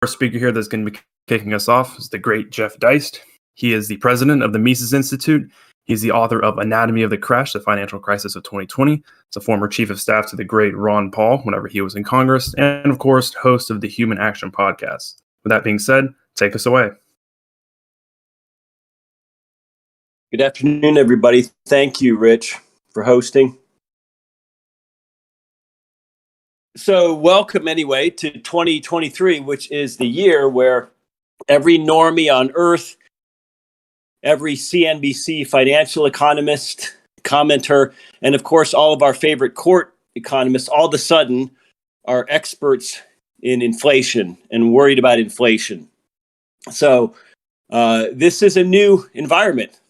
speaker here that's going to be kicking us off is the great Jeff Deist. He is the president of the Mises Institute. He's the author of Anatomy of the Crash, the Financial Crisis of 2020. He's a former chief of staff to the great Ron Paul whenever he was in Congress, and of course, host of the Human Action podcast. With that being said, take us away. Good afternoon, everybody. Thank you, Rich, for hosting. So welcome anyway to 2023, which is the year where every normie on earth, every CNBC financial economist, commenter, and of course, all of our favorite court economists all of a sudden are experts in inflation and worried about inflation. So this is a new environment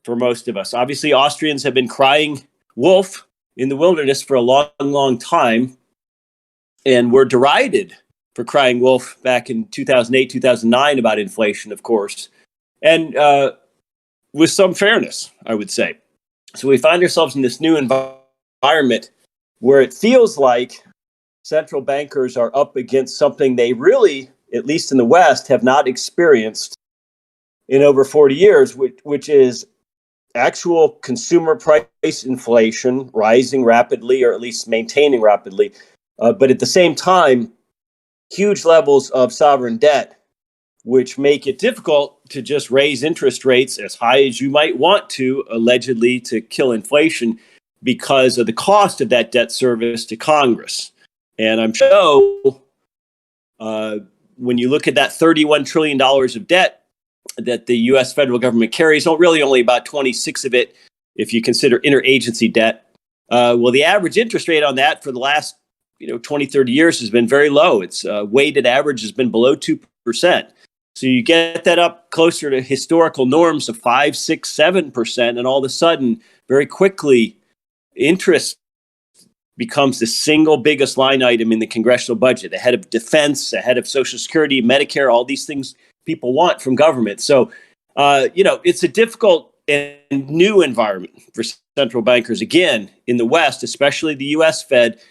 for most of us. Obviously, Austrians have been crying wolf in the wilderness for a long, long time, and were derided for crying wolf back in 2008, 2009 about inflation, of course, and with some fairness, I would say. So we find ourselves in this new environment where it feels like central bankers are up against something they really, at least in the West, have not experienced in over 40 years, which is actual consumer price inflation rising rapidly, or at least maintaining rapidly, but at the same time, huge levels of sovereign debt, which make it difficult to just raise interest rates as high as you might want to, allegedly to kill inflation, because of the cost of that debt service to Congress. And I'm sure when you look at that $31 trillion of debt that the U.S. federal government carries, really only about 26 of it, if you consider interagency debt. Well, the average interest rate on that for the last 20, 30 years has been very low. Its weighted average has been below 2%. So you get that up closer to historical norms of 5, 6, 7%, and all of a sudden, very quickly, interest becomes the single biggest line item in the congressional budget, ahead of defense, ahead of Social Security, Medicare, all these things people want from government. So, it's a difficult and new environment for central bankers. Again, in the West, especially the U.S. Fed,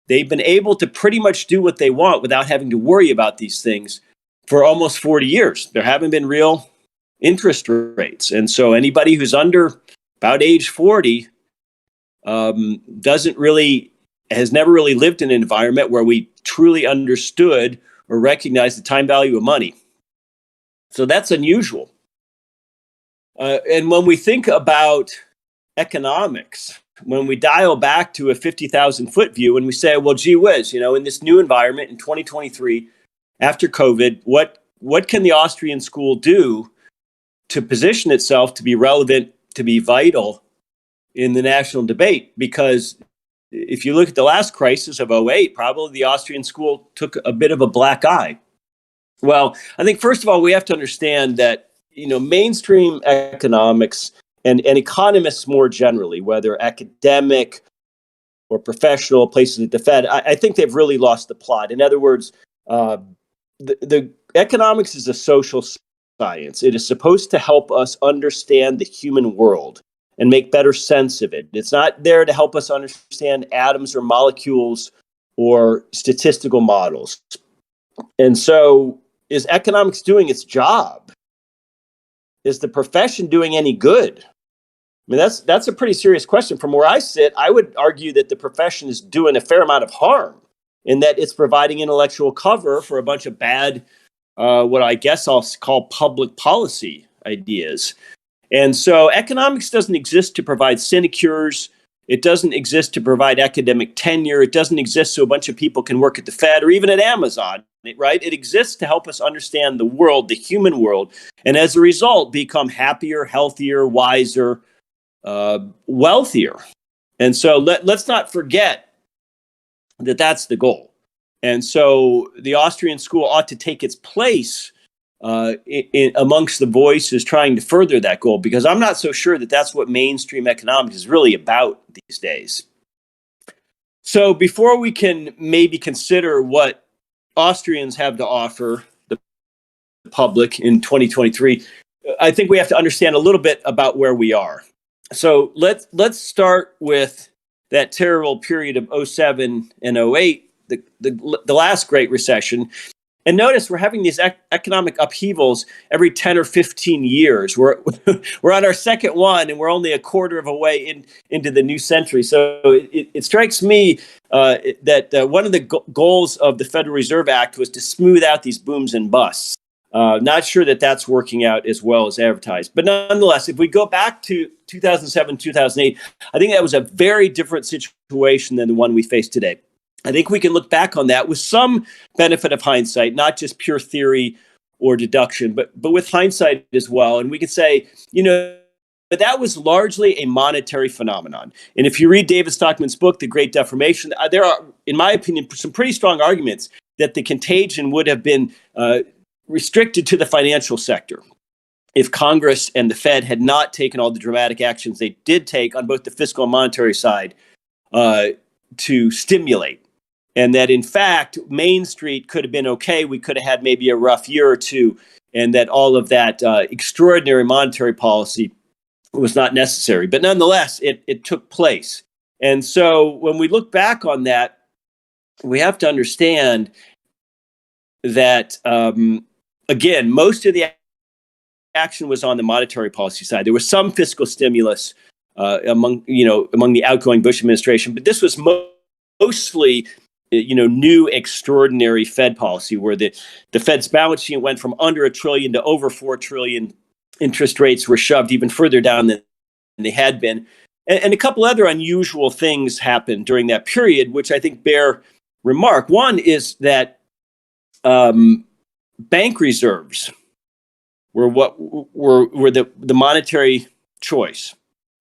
they've been able to pretty much do what they want without having to worry about these things for almost 40 years. There haven't been real interest rates. And so anybody who's under about age 40 has never really lived in an environment where we truly understood or recognized the time value of money. So that's unusual. And when we think about economics, when we dial back to a 50,000 foot view and we say, well, gee whiz, in this new environment in 2023, after COVID, what can the Austrian school do to position itself to be relevant, to be vital in the national debate? Because if you look at the last crisis of 2008, probably the Austrian school took a bit of a black eye. Well, I think first of all, we have to understand that, mainstream economics and economists more generally, whether academic or professional places at the Fed, I think they've really lost the plot. In other words, the economics is a social science. It is supposed to help us understand the human world and make better sense of it. It's not there to help us understand atoms or molecules or statistical models. And so, is economics doing its job? Is the profession doing any good? I mean, that's a pretty serious question. From where I sit, I would argue that the profession is doing a fair amount of harm in that it's providing intellectual cover for a bunch of bad, what I guess I'll call public policy ideas. And so economics doesn't exist to provide sinecures. It doesn't exist to provide academic tenure. It doesn't exist so a bunch of people can work at the Fed or even at Amazon, right? It exists to help us understand the world, the human world, and as a result, become happier, healthier, wiser, wealthier. And so let's not forget that that's the goal. And so the Austrian school ought to take its place amongst the voices trying to further that goal, because I'm not so sure that that's what mainstream economics is really about these days. So before we can maybe consider what Austrians have to offer the public in 2023, I think we have to understand a little bit about where we are. So let's start with that terrible period of 07 and 08, the last Great Recession. And notice we're having these economic upheavals every 10 or 15 years. We're we're on our second one, and we're only a quarter of a way into the new century. So it strikes me that one of the goals of the Federal Reserve Act was to smooth out these booms and busts. Not sure that that's working out as well as advertised. But nonetheless, if we go back to 2007, 2008, I think that was a very different situation than the one we face today. I think we can look back on that with some benefit of hindsight, not just pure theory or deduction, but with hindsight as well. And we can say, but that was largely a monetary phenomenon. And if you read David Stockman's book, The Great Deformation, there are, in my opinion, some pretty strong arguments that the contagion would have been restricted to the financial sector if Congress and the Fed had not taken all the dramatic actions they did take on both the fiscal and monetary side to stimulate. And that, in fact, Main Street could have been okay. We could have had maybe a rough year or two, and that all of that extraordinary monetary policy was not necessary. But nonetheless, it took place. And so when we look back on that, we have to understand that, again, most of the action was on the monetary policy side. There was some fiscal stimulus among the outgoing Bush administration, but this was mostly new extraordinary Fed policy where the Fed's balance sheet went from under $1 trillion to over $4 trillion. Interest rates were shoved even further down than they had been. And a couple other unusual things happened during that period, which I think bear remark. One is that bank reserves were the monetary choice.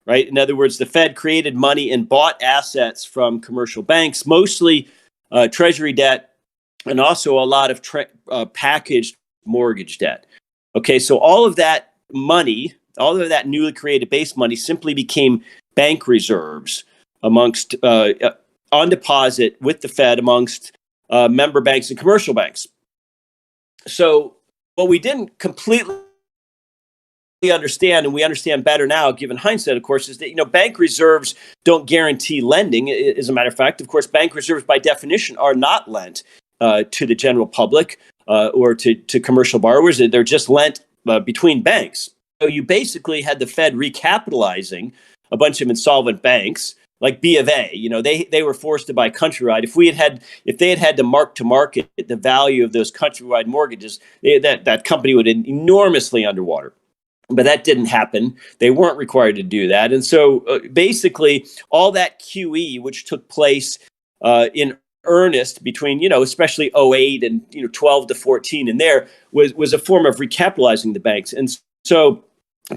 Right? In other words, the Fed created money and bought assets from commercial banks, mostly treasury debt, and also a lot of packaged mortgage debt. Okay, so all of that money, all of that newly created base money simply became bank reserves amongst on deposit with the Fed amongst member banks and commercial banks. So what we didn't completely understand, and we understand better now, given hindsight, of course, is that bank reserves don't guarantee lending. As a matter of fact, of course, bank reserves by definition are not lent to the general public or to commercial borrowers. They're just lent between banks. So you basically had the Fed recapitalizing a bunch of insolvent banks, like B of A. They were forced to buy Countrywide. If they had had to mark to market the value of those Countrywide mortgages, that company would have been enormously underwater. But that didn't happen. They weren't required to do that. And so basically all that QE, which took place in earnest between, especially 08 and 12 to 14 and there, was a form of recapitalizing the banks. And so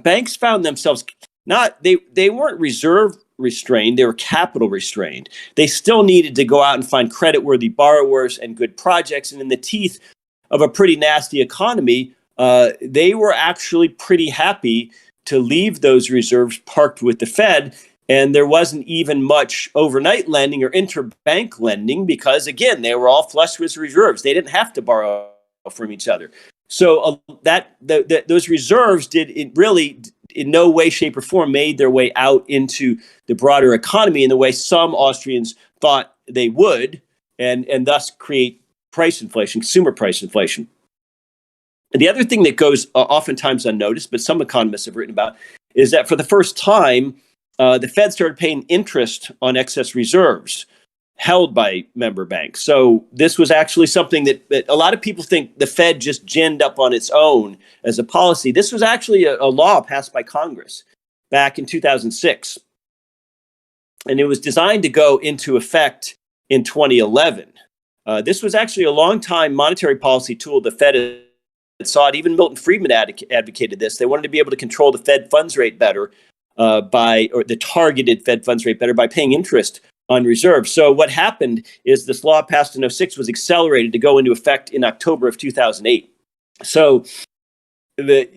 banks found themselves they weren't reserve restrained, they were capital restrained. They still needed to go out and find creditworthy borrowers and good projects. And in the teeth of a pretty nasty economy, they were actually pretty happy to leave those reserves parked with the Fed. And there wasn't even much overnight lending or interbank lending because, again, they were all flush with reserves. They didn't have to borrow from each other. So those reserves really in no way, shape, or form made their way out into the broader economy in the way some Austrians thought they would, and thus create price inflation, consumer price inflation. And the other thing that goes oftentimes unnoticed, but some economists have written about, is that for the first time, the Fed started paying interest on excess reserves held by member banks. So this was actually something that a lot of people think the Fed just ginned up on its own as a policy. This was actually a law passed by Congress back in 2006. And it was designed to go into effect in 2011. This was actually a long-time monetary policy tool the Fed had sought. Even Milton Friedman advocated this. They wanted to be able to control the Fed funds rate better or the targeted Fed funds rate better by paying interest on reserves. So what happened is this law passed in 2006 was accelerated to go into effect in October of 2008. So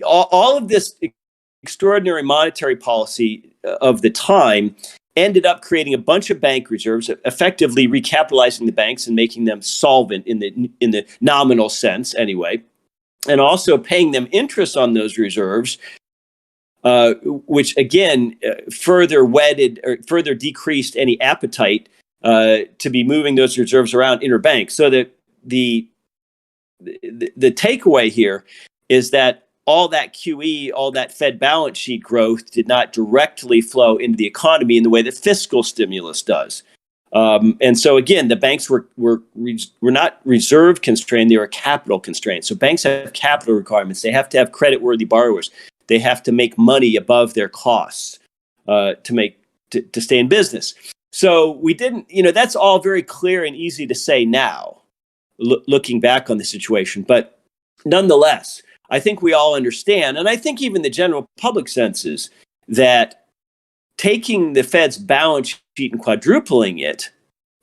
all of this extraordinary monetary policy of the time ended up creating a bunch of bank reserves, effectively recapitalizing the banks and making them solvent in the nominal sense anyway, and also paying them interest on those reserves, which again further decreased any appetite to be moving those reserves around interbank. So that the the takeaway here is that all that QE, all that Fed balance sheet growth did not directly flow into the economy in the way that fiscal stimulus does. And so again, the banks were not reserve constrained; they were capital constrained. So banks have capital requirements; they have to have credit-worthy borrowers. They have to make money above their costs to stay in business. So we didn't, that's all very clear and easy to say now, looking back on the situation. But nonetheless, I think we all understand, and I think even the general public senses, that taking the Fed's balance sheet and quadrupling it,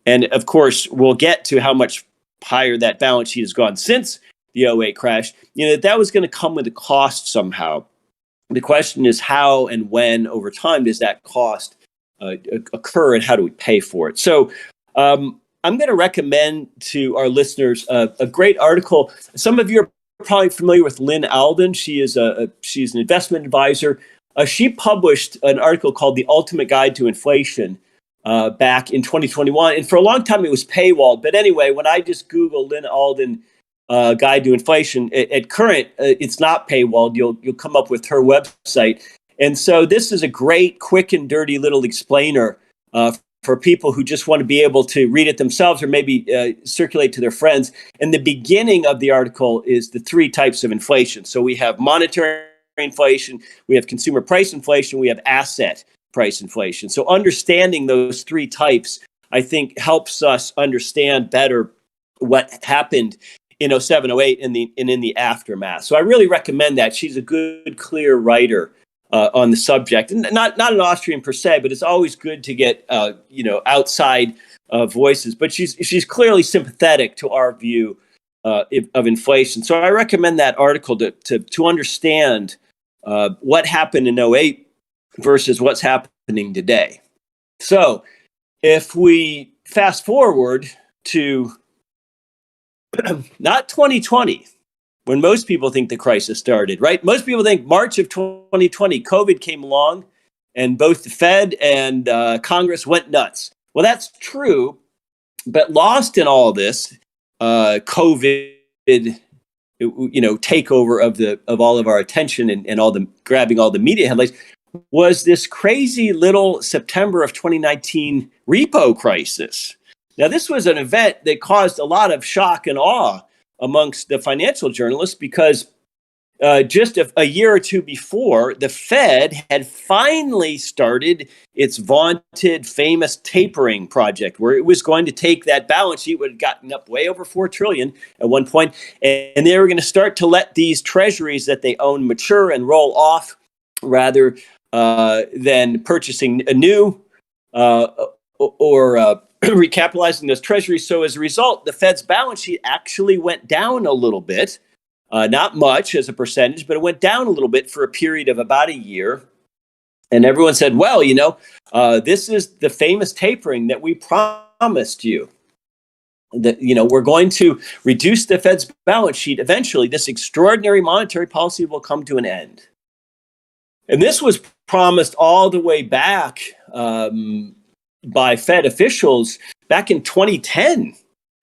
and of course, we'll get to how much higher that balance sheet has gone since the '08 crash, that was going to come with a cost somehow. The question is how and when over time does that cost occur, and how do we pay for it? So I'm going to recommend to our listeners a great article. Some of you are probably familiar with Lynn Alden. She's an investment advisor. She published an article called "The Ultimate Guide to Inflation" back in 2021, and for a long time it was paywalled. But anyway, when I just Google Lynn Alden Guide to Inflation, at current it's not paywalled. You'll come up with her website. And so this is a great, quick and dirty little explainer for people who just want to be able to read it themselves or maybe circulate to their friends. And the beginning of the article is the three types of inflation. So we have monetary inflation, we have consumer price inflation, we have asset price inflation. So understanding those three types, I think, helps us understand better what happened in '07, '08 and in the aftermath. So I really recommend that. She's a good, clear writer on the subject, and not an Austrian per se, but it's always good to get outside voices. But she's clearly sympathetic to our view of inflation. So I recommend that article to understand what happened in '08 versus what's happening today. So if we fast forward to not 2020, when most people think the crisis started, right? Most people think March of 2020, COVID came along and both the Fed and Congress went nuts. Well, that's true, but lost in all this COVID, takeover of all of our attention and all the grabbing all the media headlines was this crazy little September of 2019 repo crisis. Now, this was an event that caused a lot of shock and awe amongst the financial journalists because just a year or two before, the Fed had finally started its vaunted, famous tapering project, where it was going to take that balance sheet, which had gotten up way over $4 trillion at one point, and they were going to start to let these treasuries that they own mature and roll off rather than purchasing a new or recapitalizing those treasuries. So as a result, the Fed's balance sheet actually went down a little bit, not much as a percentage, but it went down a little bit for a period of about a year. And everyone said, well, this is the famous tapering that we promised you. That, we're going to reduce the Fed's balance sheet. Eventually, this extraordinary monetary policy will come to an end. And this was promised all the way back by Fed officials back in 2010.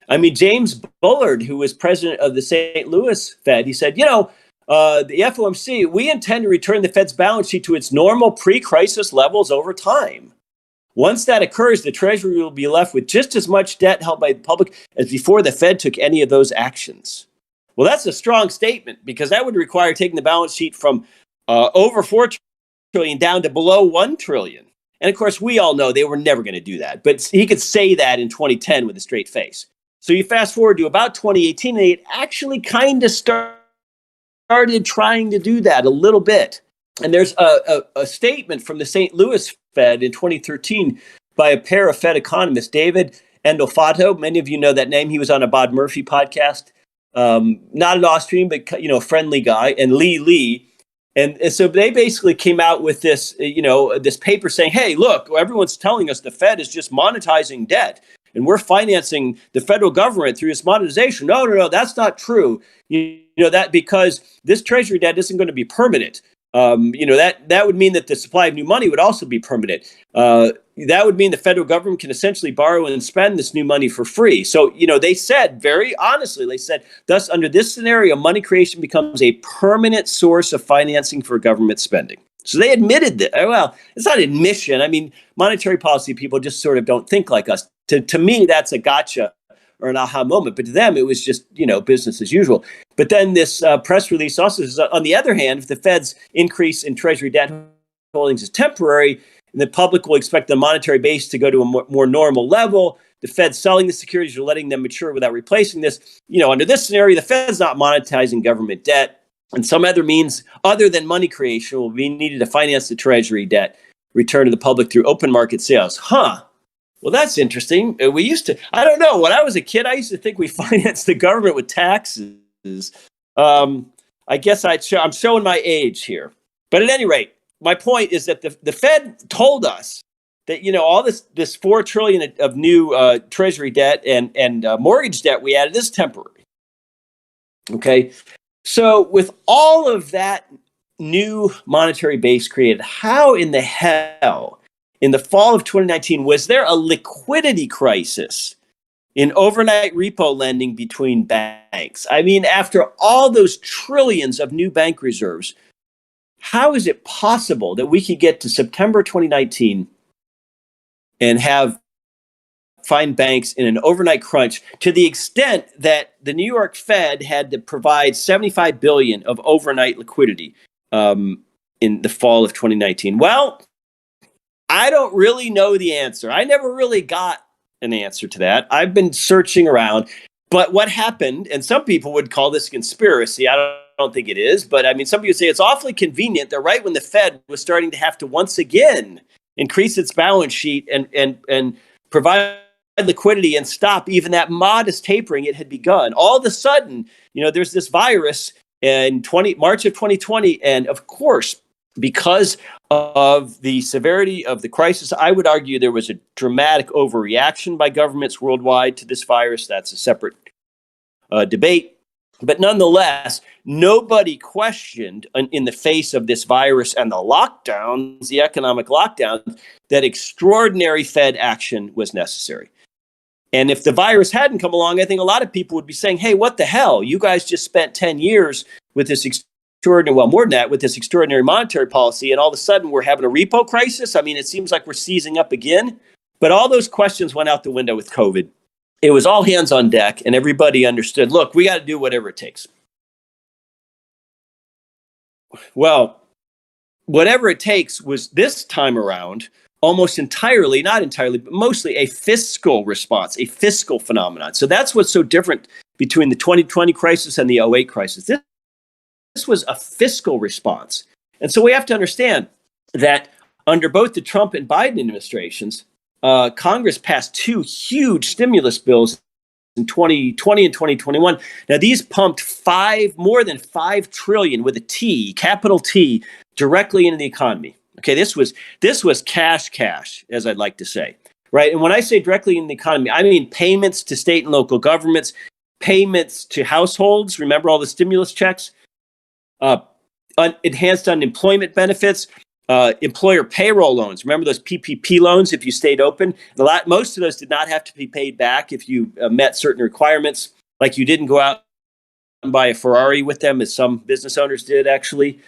I mean, James Bullard, who was president of the St. Louis Fed, he said, the FOMC, we intend to return the Fed's balance sheet to its normal pre-crisis levels over time. Once that occurs, the Treasury will be left with just as much debt held by the public as before the Fed took any of those actions. Well, that's a strong statement because that would require taking the balance sheet from over $4 trillion down to below $1 trillion. And of course, we all know they were never going to do that. But he could say that in 2010 with a straight face. So you fast forward to about 2018, and it actually kind of started trying to do that a little bit. And there's a statement from the St. Louis Fed in 2013 by a pair of Fed economists, David Endolfato. Many of you know that name. He was on a Bob Murphy podcast. Not an Austrian, but a friendly guy. And Lee. And so they basically came out with this, this paper saying, hey, look, everyone's telling us the Fed is just monetizing debt and we're financing the federal government through this monetization. No, that's not true. That because this treasury debt isn't going to be permanent. That would mean that the supply of new money would also be permanent. That would mean the federal government can essentially borrow and spend this new money for free. So, they said very honestly, thus, under this scenario, money creation becomes a permanent source of financing for government spending. So they admitted that. Well, it's not admission. I mean, monetary policy people just sort of don't think like us. To me, that's a gotcha or an aha moment. But to them, it was just, business as usual. But then this press release also says, on the other hand, if the Fed's increase in Treasury debt holdings is temporary, and the public will expect the monetary base to go to a more normal level, the Fed's selling the securities or letting them mature without replacing this. Under this scenario, the Fed's not monetizing government debt. And some other means other than money creation will be needed to finance the Treasury debt return to the public through open market sales. Well, that's interesting. I don't know. When I was a kid, I used to think we financed the government with taxes. I guess I'm showing my age here. But at any rate, my point is that the Fed told us that, all this $4 trillion of new Treasury debt and mortgage debt we added is temporary. Okay. So with all of that new monetary base created, how in the hell in the fall of 2019 was there a liquidity crisis in overnight repo lending between banks? I mean, after all those trillions of new bank reserves, how is it possible that we could get to September 2019 and find banks in an overnight crunch to the extent that the New York Fed had to provide $75 billion of overnight liquidity in the fall of 2019? Well, I don't really know the answer. I never really got an answer to that. I've been searching around. But what happened, and some people would call this a conspiracy. I don't think it is. But I mean, some people say it's awfully convenient that right when the Fed was starting to have to once again increase its balance sheet and provide liquidity and stop even that modest tapering it had begun, all of a sudden, there's this virus in March of 2020. And of course, because of the severity of the crisis, I would argue there was a dramatic overreaction by governments worldwide to this virus. That's a separate debate. But nonetheless, nobody questioned in the face of this virus and the lockdowns, the economic lockdowns, that extraordinary Fed action was necessary. And if the virus hadn't come along, I think a lot of people would be saying, hey, what the hell? You guys just spent 10 years with this more than that, with this extraordinary monetary policy, and all of a sudden we're having a repo crisis. I mean, it seems like we're seizing up again. But all those questions went out the window with COVID. It was all hands on deck, and everybody understood, look, we got to do whatever it takes. Well, whatever it takes was this time around almost entirely, not entirely, but mostly a fiscal response, a fiscal phenomenon. So that's what's so different between the 2020 crisis and the 2008 crisis. This was a fiscal response. And so we have to understand that under both the Trump and Biden administrations, Congress passed two huge stimulus bills in 2020 and 2021. Now, these pumped more than $5 trillion with a T, capital T, directly into the economy. Okay, this was cash, as I'd like to say, right? And when I say directly in the economy, I mean payments to state and local governments, payments to households. Remember all the stimulus checks, enhanced unemployment benefits, employer payroll loans. Remember those PPP loans if you stayed open? Most of those did not have to be paid back if you met certain requirements, like you didn't go out and buy a Ferrari with them, as some business owners did, actually.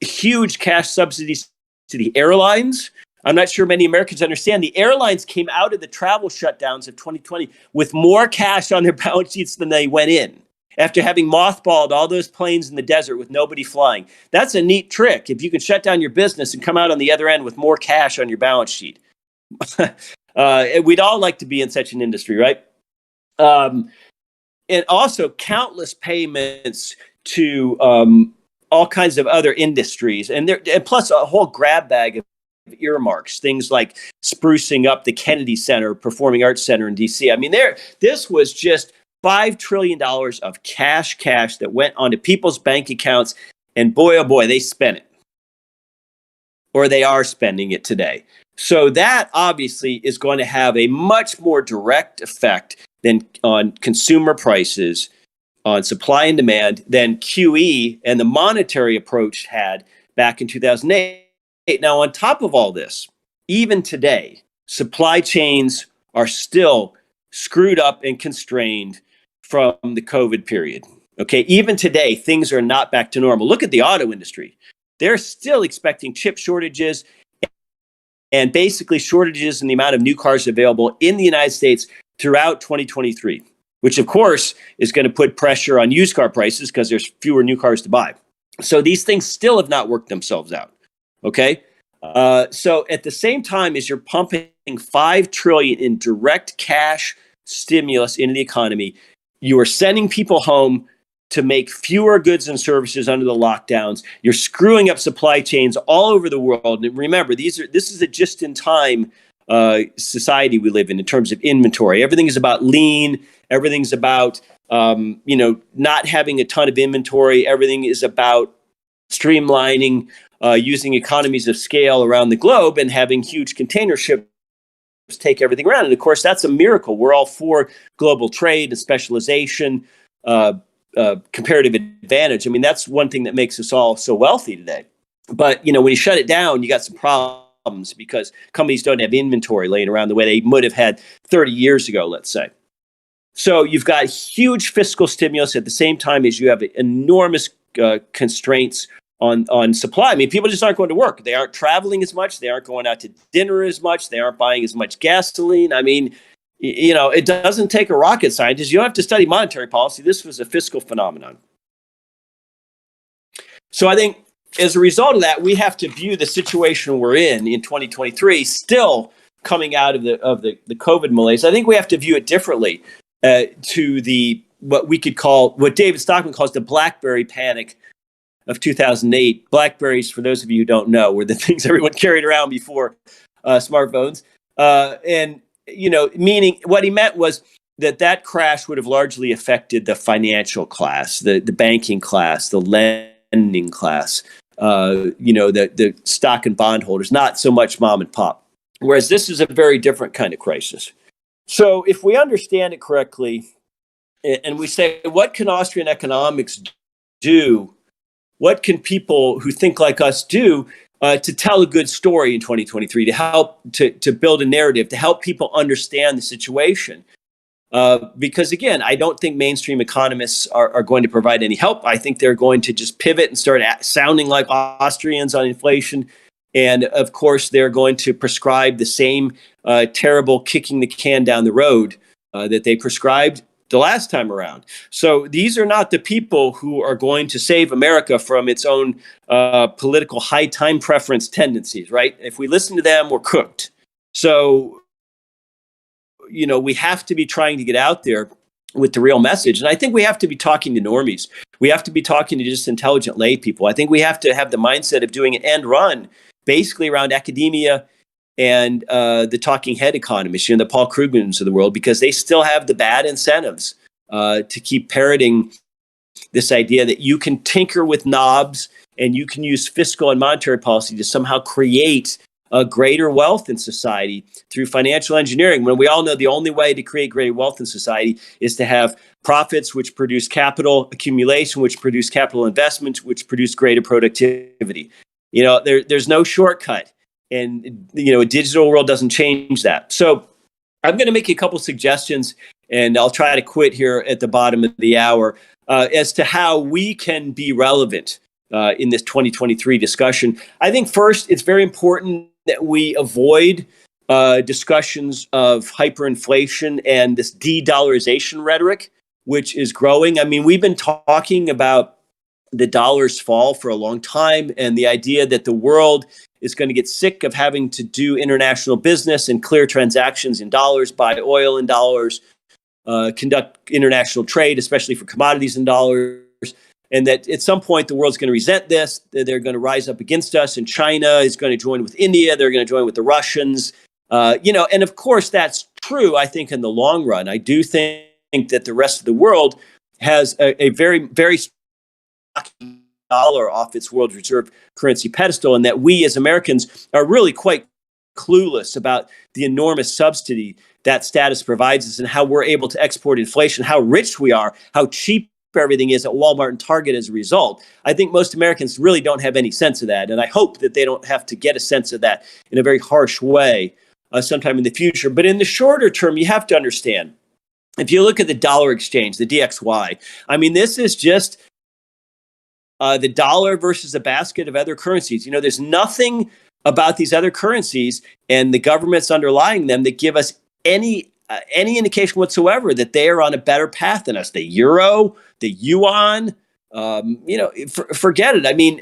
Huge cash subsidies to the airlines. I'm not sure many Americans understand. The airlines came out of the travel shutdowns of 2020 with more cash on their balance sheets than they went in, after having mothballed all those planes in the desert with nobody flying. That's a neat trick. If you can shut down your business and come out on the other end with more cash on your balance sheet. We'd all like to be in such an industry, right? And also countless payments to all kinds of other industries. And plus a whole grab bag of earmarks, things like sprucing up the Kennedy Center, Performing Arts Center in DC. I mean, this was just $5 trillion of cash that went onto people's bank accounts. And boy, oh boy, they spent it. Or they are spending it today. So that obviously is going to have a much more direct effect than on consumer prices on supply and demand than QE and the monetary approach had back in 2008. Now, on top of all this, even today, supply chains are still screwed up and constrained from the COVID period. Okay, even today, things are not back to normal. Look at the auto industry. They're still expecting chip shortages and basically shortages in the amount of new cars available in the United States throughout 2023, which of course is going to put pressure on used car prices because there's fewer new cars to buy. So these things still have not worked themselves out. Okay. So at the same time as you're pumping $5 trillion in direct cash stimulus into the economy, you are sending people home to make fewer goods and services under the lockdowns. You're screwing up supply chains all over the world. And remember, this is a just-in-time society we live in terms of inventory. Everything is about lean. Everything's about not having a ton of inventory. Everything is about streamlining, using economies of scale around the globe, and having huge container ships take everything around. And of course, that's a miracle. We're all for global trade and specialization, comparative advantage. I mean, that's one thing that makes us all so wealthy today. But, when you shut it down, you got some problems because companies don't have inventory laying around the way they would have had 30 years ago, let's say. So you've got huge fiscal stimulus at the same time as you have enormous constraints on supply. I mean, people just aren't going to work. They aren't traveling as much. They aren't going out to dinner as much. They aren't buying as much gasoline. I mean, it doesn't take a rocket scientist. You don't have to study monetary policy. This was a fiscal phenomenon. So I think as a result of that, we have to view the situation we're in 2023, still coming out of the COVID malaise. I think we have to view it differently to what David Stockman calls the BlackBerry panic of 2008. BlackBerries, for those of you who don't know, were the things everyone carried around before smartphones. Meaning what he meant was that crash would have largely affected the financial class, the banking class, the lending class, the stock and bond holders, not so much mom and pop. Whereas this is a very different kind of crisis. So if we understand it correctly, and we say, what can Austrian economics do? What can people who think like us do to tell a good story in 2023, to help to build a narrative, to help people understand the situation? Because again, I don't think mainstream economists are going to provide any help. I think they're going to just pivot and start sounding like Austrians on inflation. And of course, they're going to prescribe the same terrible kicking the can down the road that they prescribed the last time around. So these are not the people who are going to save America from its own political high time preference tendencies, right? If we listen to them, we're cooked. So, we have to be trying to get out there with the real message. And I think we have to be talking to normies. We have to be talking to just intelligent lay people. I think we have to have the mindset of doing an end run basically around academia and the talking head economists, the Paul Krugmans of the world, because they still have the bad incentives to keep parroting this idea that you can tinker with knobs and you can use fiscal and monetary policy to somehow create a greater wealth in society through financial engineering, when we all know the only way to create greater wealth in society is to have profits which produce capital accumulation, which produce capital investment, which produce greater productivity. There's no shortcut. And, a digital world doesn't change that. So I'm going to make a couple suggestions, and I'll try to quit here at the bottom of the hour, as to how we can be relevant in this 2023 discussion. I think first, it's very important that we avoid discussions of hyperinflation and this de-dollarization rhetoric, which is growing. I mean, we've been talking about the dollar's fall for a long time, and the idea that the world is going to get sick of having to do international business and clear transactions in dollars, buy oil in dollars, conduct international trade, especially for commodities in dollars, and that at some point the world's going to resent this. They're going to rise up against us, and China is going to join with India. They're going to join with the Russians. And of course that's true, I think, in the long run. I do think that the rest of the world has a very, very dollar off its world reserve currency pedestal, and that we as Americans are really quite clueless about the enormous subsidy that status provides us and how we're able to export inflation, how rich we are, how cheap everything is at Walmart and Target as a result. I think most Americans really don't have any sense of that. And I hope that they don't have to get a sense of that in a very harsh way sometime in the future. But in the shorter term, you have to understand, if you look at the dollar exchange, the DXY, I mean, this is just the dollar versus a basket of other currencies. There's nothing about these other currencies and the governments underlying them that give us any indication whatsoever that they are on a better path than us. The euro, the yuan, forget it. I mean,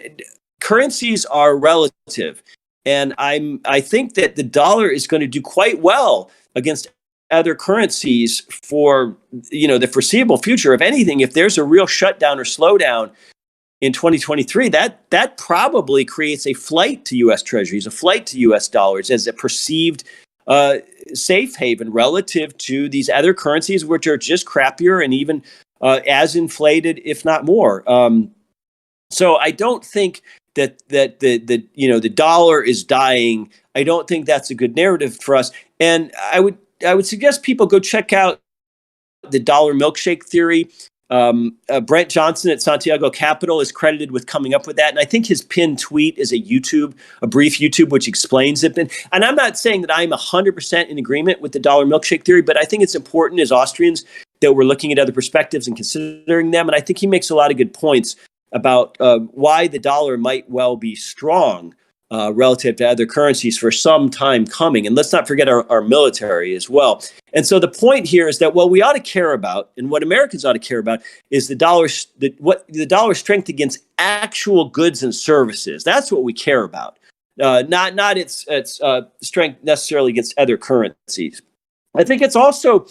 currencies are relative, and I think that the dollar is going to do quite well against other currencies for the foreseeable future. If anything, if there's a real shutdown or slowdown in 2023, that probably creates a flight to U.S. Treasuries, a flight to U.S. dollars as a perceived safe haven relative to these other currencies, which are just crappier and even as inflated, if not more. So I don't think that the dollar is dying. I don't think that's a good narrative for us. And I would suggest people go check out the dollar milkshake theory. Brent Johnson at Santiago Capital is credited with coming up with that. And I think his pinned tweet is a brief YouTube, which explains it. And I'm not saying that I'm 100% in agreement with the dollar milkshake theory, but I think it's important as Austrians that we're looking at other perspectives and considering them. And I think he makes a lot of good points about why the dollar might well be strong relative to other currencies for some time coming. And let's not forget our military as well. And so the point here is that what we ought to care about, and what Americans ought to care about, is the dollar's strength against actual goods and services. That's what we care about, not its strength necessarily against other currencies. I think it's also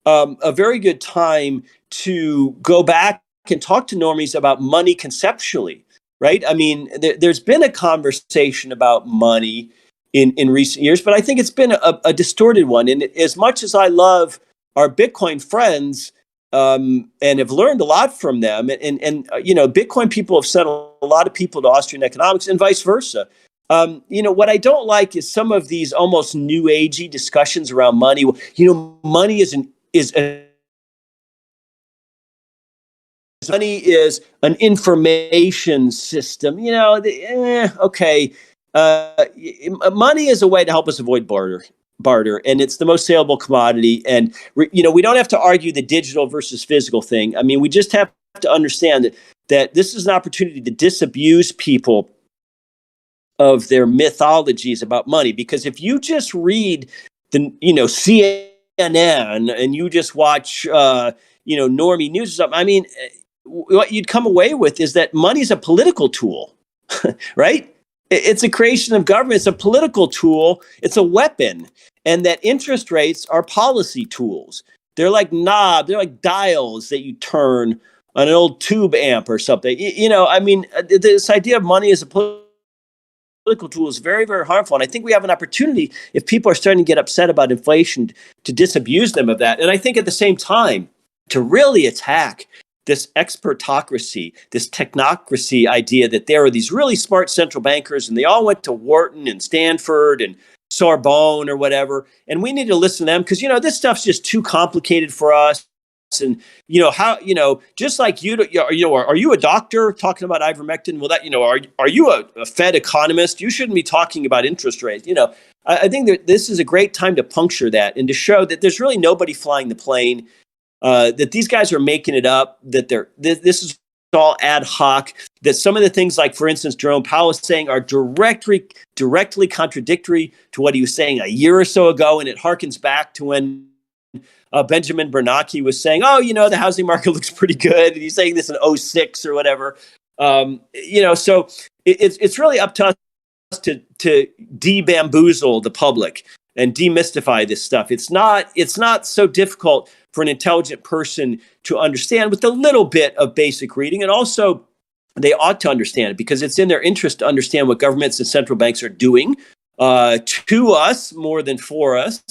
a very good time to go back and talk to normies about money conceptually. Right? I mean, there's been a conversation about money in recent years, but I think it's been a distorted one. And as much as I love our Bitcoin friends and have learned a lot from them, and Bitcoin people have sent a lot of people to Austrian economics and vice versa. What I don't like is some of these almost new agey discussions around money. Money money is an information system. Okay. Money is a way to help us avoid barter, and it's the most saleable commodity. And we don't have to argue the digital versus physical thing. I mean, we just have to understand that this is an opportunity to disabuse people of their mythologies about money. Because if you just read the CNN and you just watch normie news or something, I mean, what you'd come away with is that money is a political tool, right? It's a creation of government. It's a political tool. It's a weapon. And that interest rates are policy tools. They're like knobs. They're like dials that you turn on an old tube amp or something. This idea of money as a political tool is very, very harmful. And I think we have an opportunity, if people are starting to get upset about inflation, to disabuse them of that. And I think at the same time, to really attack this expertocracy, this technocracy idea that there are these really smart central bankers and they all went to Wharton and Stanford and Sorbonne or whatever. And we need to listen to them because, this stuff's just too complicated for us. And, just like are you a doctor talking about ivermectin? Well, are you a Fed economist? You shouldn't be talking about interest rates. I think that this is a great time to puncture that and to show that there's really nobody flying the plane. That these guys are making it up, that this is all ad hoc, that some of the things like, for instance, Jerome Powell is saying are directly contradictory to what he was saying a year or so ago. And it harkens back to when Benjamin Bernanke was saying, the housing market looks pretty good. And he's saying this in 2006 or whatever. So it's really up to us to de-bamboozle the public and demystify this stuff. It's not so difficult for an intelligent person to understand with a little bit of basic reading. And also, they ought to understand it because it's in their interest to understand what governments and central banks are doing to us more than for us.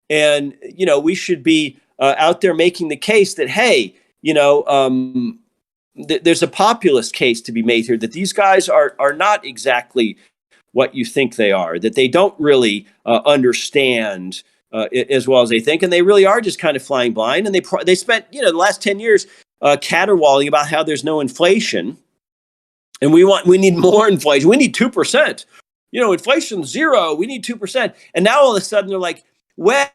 And, we should be out there making the case that, hey, there's a populist case to be made here, that these guys are not exactly what you think they are, that they don't really understand as well as they think, and they really are just kind of flying blind. And they spent, the last 10 years caterwauling about how there's no inflation, and we need more inflation. We need 2%. Inflation's zero. We need 2%. And now all of a sudden they're like, well,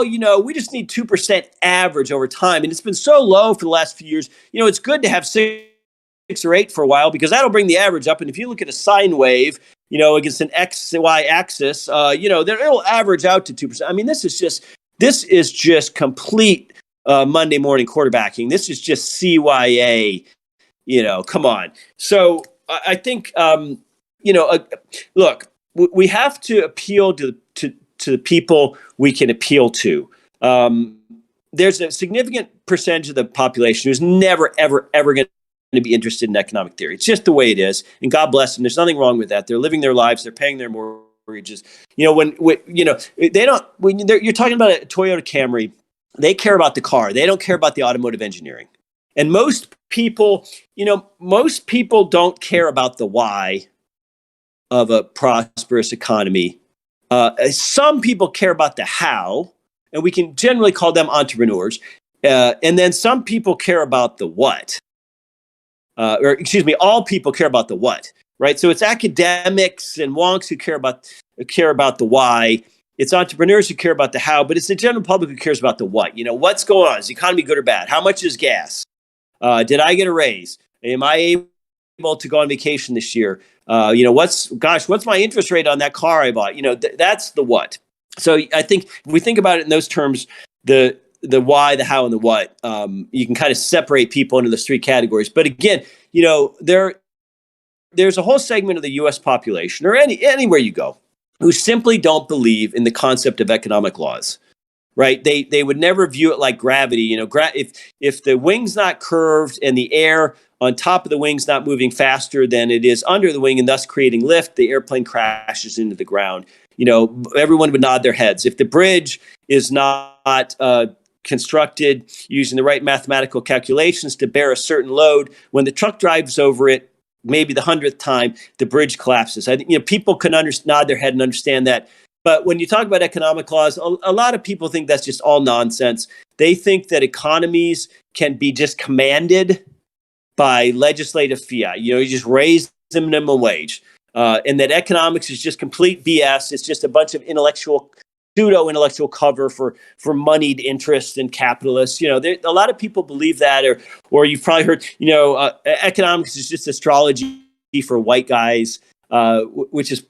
we just need 2% average over time. And it's been so low for the last few years. It's good to have 6 or 8 for a while because that'll bring the average up. And if you look at a sine wave, against an XY axis, it'll average out to 2%. I mean, this is just complete Monday morning quarterbacking. This is just CYA. Come on. So I think, look, we have to appeal to the people we can appeal to. There's a significant percentage of the population who's never, ever, ever going to be interested in economic theory. It's just the way it is. And God bless them. There's nothing wrong with that. They're living their lives. They're paying their mortgages. You're talking about a Toyota Camry, they care about the car. They don't care about the automotive engineering. And most people don't care about the why of a prosperous economy. Some people care about the how, and we can generally call them entrepreneurs. And then some people care about the what. All people care about the what, right? So it's academics and wonks who care about the why. It's entrepreneurs who care about the how, but it's the general public who cares about the what. What's going on? Is the economy good or bad? How much is gas? Did I get a raise? Am I able to go on vacation this year? What's my interest rate on that car I bought? That's the what. So I think if we think about it in those terms, the why, the how, and the what, you can kind of separate people into those 3 categories. But again, there's a whole segment of the U.S. population, or anywhere you go, who simply don't believe in the concept of economic laws. Right? They would never view it like gravity. If the wing's not curved and the air on top of the wing's not moving faster than it is under the wing and thus creating lift, the airplane crashes into the ground. Everyone would nod their heads. If the bridge is not constructed using the right mathematical calculations to bear a certain load, when the truck drives over it, maybe the 100th time, the bridge collapses. I think people can nod their head and understand that. But when you talk about economic laws, a lot of people think that's just all nonsense. They think that economies can be just commanded by legislative fiat. You just raise the minimum wage. And that economics is just complete BS. It's just a bunch of pseudo-intellectual cover for moneyed interests and capitalists. A lot of people believe that, or you've probably heard, economics is just astrology for white guys, which is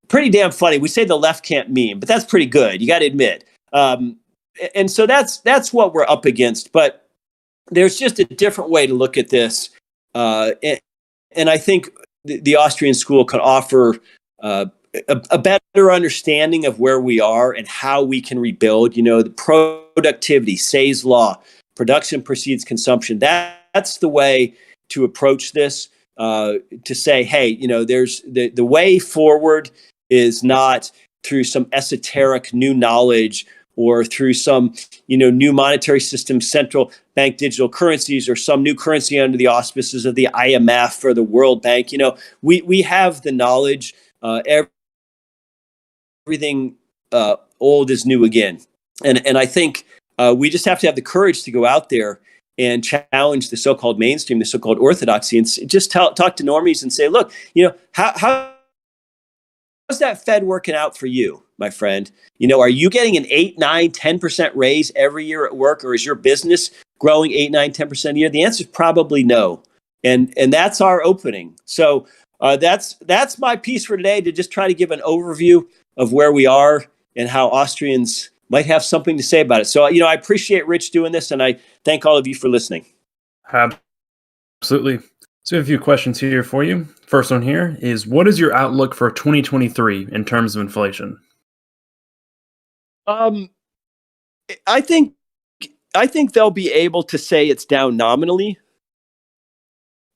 pretty damn funny. We say the left can't meme, but that's pretty good. You got to admit. And so that's what we're up against. But there's just a different way to look at this. And I think the Austrian school can offer a better understanding of where we are and how we can rebuild. The productivity, Say's law, production precedes consumption. That's the way to approach this. To say, hey, there's the way forward is not through some esoteric new knowledge or through some, new monetary system, central bank digital currencies, or some new currency under the auspices of the IMF or the World Bank. We have the knowledge. Everything old is new again. And I think we just have to have the courage to go out there and challenge the so-called mainstream, the so-called orthodoxy, and just talk to normies and say, look, how's that Fed working out for you, my friend? Are you getting an 8, 9, 10% raise every year at work, or is your business growing 8, 9, 10% a year? The answer is probably no. And that's our opening. So that's my piece for today, to just try to give an overview of where we are and how Austrians might have something to say about it. So, I appreciate Rich doing this, and I thank all of you for listening. Absolutely. So we have a few questions here for you. First one here is, what is your outlook for 2023 in terms of inflation? I think they'll be able to say it's down nominally.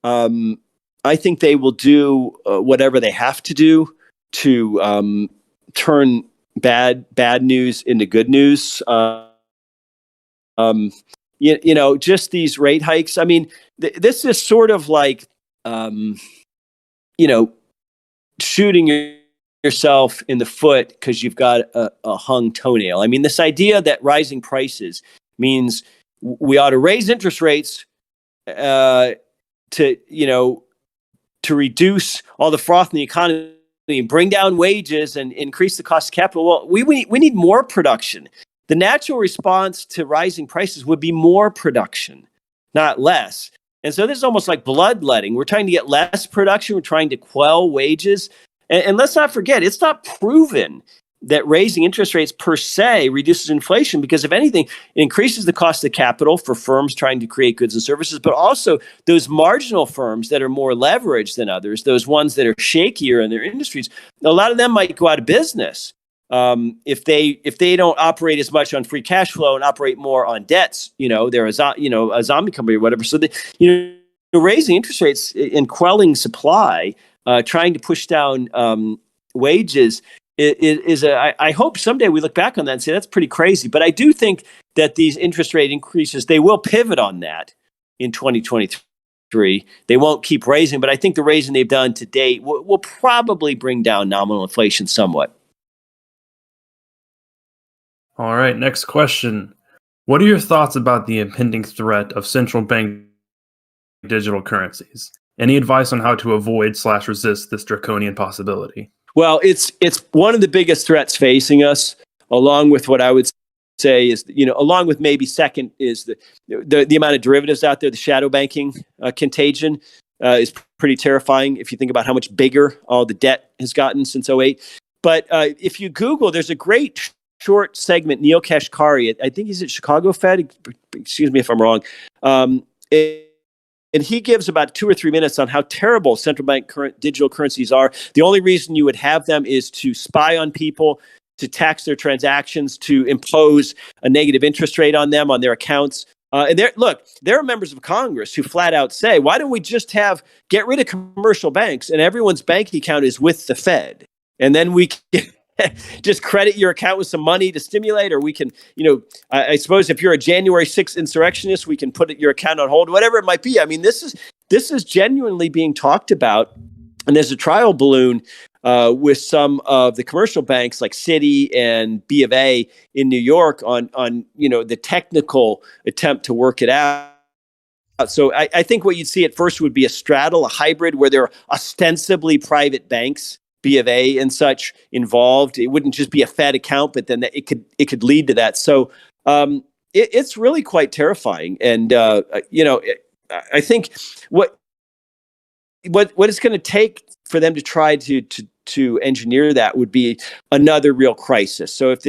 I think they will do whatever they have to do to turn bad news into good news. Just these rate hikes. I mean, this is sort of like, shooting yourself in the foot because you've got a hung toenail. I mean, this idea that rising prices means we ought to raise interest rates to reduce all the froth in the economy and bring down wages and increase the cost of capital. Well, we need more production. The natural response to rising prices would be more production, not less. And so this is almost like bloodletting. We're trying to get less production. We're trying to quell wages. And let's not forget, it's not proven that raising interest rates per se reduces inflation, because if anything, it increases the cost of capital for firms trying to create goods and services, but also those marginal firms that are more leveraged than others, those ones that are shakier in their industries, a lot of them might go out of business if they don't operate as much on free cash flow and operate more on debts. They're a zombie company or whatever. So raising interest rates and quelling supply, trying to push down wages. I hope someday we look back on that and say that's pretty crazy. But I do think that these interest rate increases, they will pivot on that in 2023. They won't keep raising, but I think the raising they've done to date will probably bring down nominal inflation somewhat. All right, next question. What are your thoughts about the impending threat of central bank digital currencies? Any advice on how to avoid/resist this draconian possibility? Well, it's one of the biggest threats facing us, along with what I would say is, along with maybe second is the amount of derivatives out there. The shadow banking contagion is pretty terrifying if you think about how much bigger all the debt has gotten since '08. But if you Google, there's a great short segment, Neil Kashkari, I think he's at Chicago Fed, excuse me if I'm wrong, and he gives about 2 or 3 minutes on how terrible central bank current digital currencies are. The only reason you would have them is to spy on people, to tax their transactions, to impose a negative interest rate on them, on their accounts. And there are members of Congress who flat out say, why don't we just get rid of commercial banks and everyone's bank account is with the Fed? And then we can just credit your account with some money to stimulate, or we can, I suppose if you're a January 6th insurrectionist, we can put your account on hold, whatever it might be. I mean, this is genuinely being talked about. And there's a trial balloon with some of the commercial banks like Citi and B of A in New York on the technical attempt to work it out. So I think what you'd see at first would be a straddle, a hybrid where there are ostensibly private banks, B of A and such, involved. It wouldn't just be a Fed account, but then it could lead to that. So it's really quite terrifying. And I think what it's going to take for them to try to engineer that would be another real crisis. So if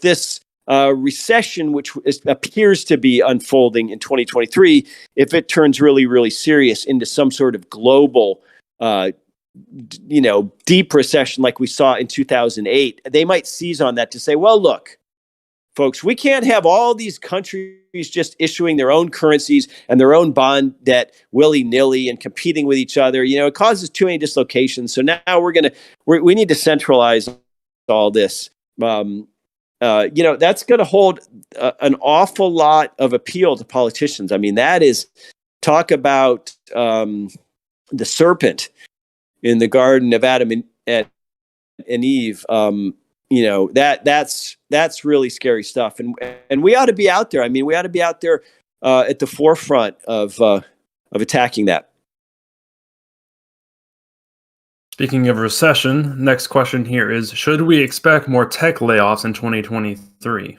this recession, which appears to be unfolding in 2023, if it turns really, really serious into some sort of global deep recession like we saw in 2008, they might seize on that to say, well, look, folks, we can't have all these countries just issuing their own currencies and their own bond debt willy-nilly and competing with each other. It causes too many dislocations. So now we need to centralize all this. That's going to hold an awful lot of appeal to politicians. I mean, that is, talk about the serpent in the Garden of Adam and Eve. That's really scary stuff, and we ought to be out there. I mean, we ought to be out there at the forefront of attacking that. Speaking of recession, next question here is: should we expect more tech layoffs in 2023?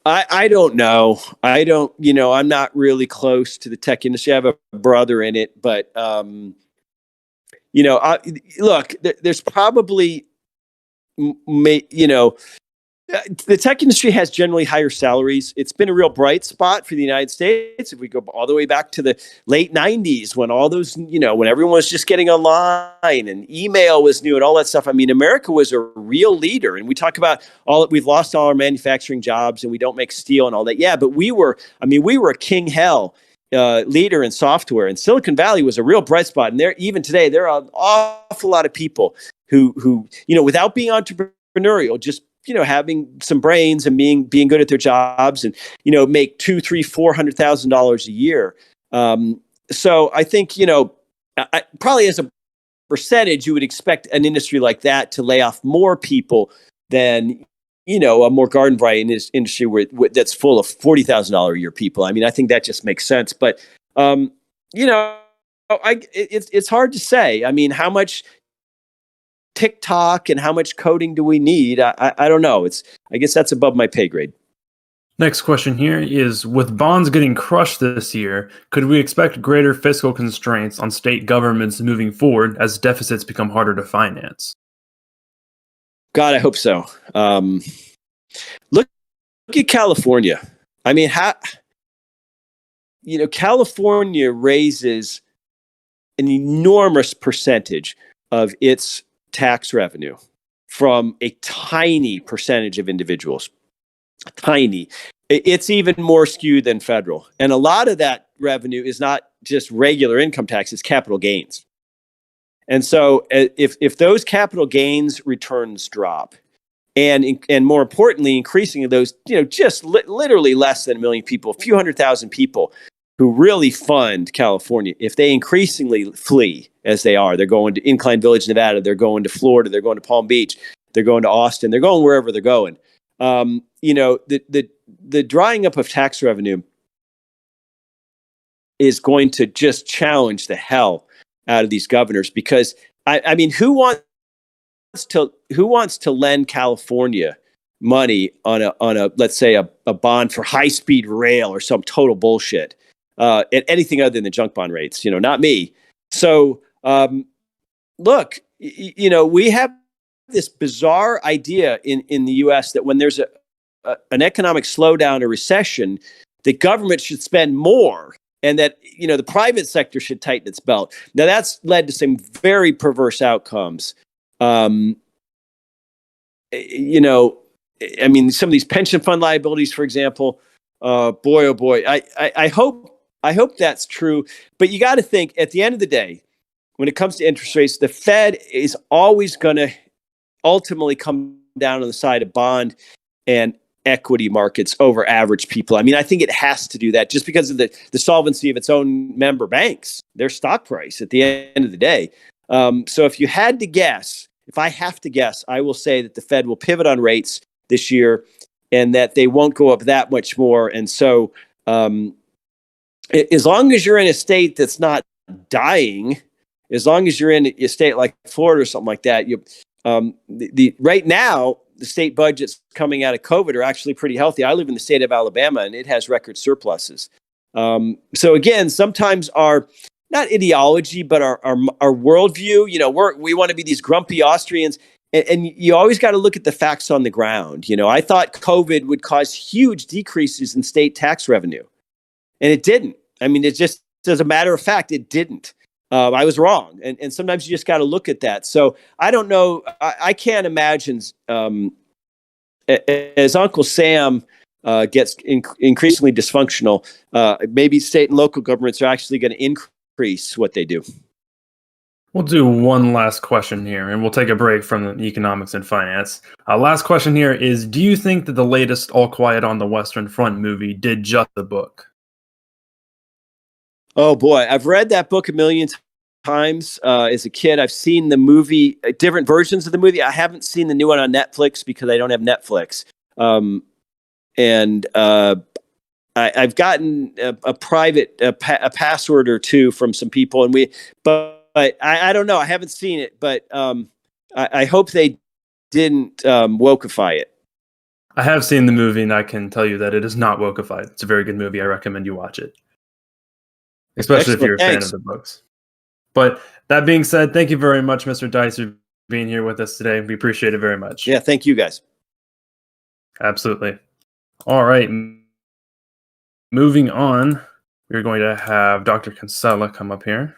I don't know. I'm not really close to the tech industry. I have a brother in it, but look, there's probably, the tech industry has generally higher salaries. It's been a real bright spot for the United States. If we go all the way back to the late 90s, when all those, when everyone was just getting online and email was new and all that stuff. I mean, America was a real leader. And we talk about we've lost all our manufacturing jobs and we don't make steel and all that. Yeah, but we were a king hell leader in software, and Silicon Valley was a real bright spot. And even today, there are an awful lot of people who without being entrepreneurial, just having some brains and being good at their jobs, and make $200,000-$400,000 a year. So I think probably as a percentage, you would expect an industry like that to lay off more people than a more garden variety industry that's full of $40,000 a year people. I mean, I think that just makes sense. But it's hard to say. I mean, how much TikTok and how much coding do we need? I don't know. I guess that's above my pay grade. Next question here is, with bonds getting crushed this year, could we expect greater fiscal constraints on state governments moving forward as deficits become harder to finance? God, I hope so. Look at California. I mean, California raises an enormous percentage of its tax revenue from a tiny percentage of individuals. Tiny. It's even more skewed than federal. And a lot of that revenue is not just regular income tax, it's capital gains. And so if those capital gains returns drop, and more importantly, increasing those, just literally less than a million people, a few 100,000 people who really fund California, if they increasingly flee, as they are, they're going to Incline Village, Nevada, they're going to Florida, they're going to Palm Beach, they're going to Austin, they're going wherever they're going. The drying up of tax revenue is going to just challenge the hell out of these governors, because I mean, who wants to lend California money on a let's say a bond for high speed rail or some total bullshit, at anything other than the junk bond rates? Not me. So look, we have this bizarre idea in the U.S. that when there's an economic slowdown or recession, the government should spend more, and that the private sector should tighten its belt. Now that's led to some very perverse outcomes. I mean, some of these pension fund liabilities, for example. Boy, oh boy, I hope that's true. But you got to think, at the end of the day, when it comes to interest rates, the Fed is always going to ultimately come down on the side of bond and equity markets over average people. I mean, I think it has to do that just because of the solvency of its own member banks, their stock price at the end of the day. So if I have to guess, I will say that the Fed will pivot on rates this year and that they won't go up that much more. And so as long as you're in a state that's not dying, as long as you're in a state like Florida or something like that, right now, the state budgets coming out of COVID are actually pretty healthy. I live in the state of Alabama, and it has record surpluses. So again, sometimes our, not ideology, but our worldview, we want to be these grumpy Austrians, and you always got to look at the facts on the ground. I thought COVID would cause huge decreases in state tax revenue, and it didn't. I mean, it just, as a matter of fact, it didn't. I was wrong. And sometimes you just got to look at that. So I don't know. I can't imagine as Uncle Sam gets increasingly dysfunctional, maybe state and local governments are actually going to increase what they do. We'll do one last question here, and we'll take a break from economics and finance. Last question here is, do you think that the latest All Quiet on the Western Front movie did just the book? Oh boy, I've read that book a million times as a kid. I've seen the movie, different versions of the movie. I haven't seen the new one on Netflix because I don't have Netflix. I've gotten a private password or two from some people, but I don't know. I haven't seen it, but I hope they didn't wokeify it. I have seen the movie, and I can tell you that it is not wokeified. It's a very good movie. I recommend you watch it. Especially if you're a fan of the books. But that being said, thank you very much, Mr. Deist, for being here with us today. We appreciate it very much. Yeah, thank you guys. Absolutely. All right. Moving on, we're going to have Dr. Kinsella come up here.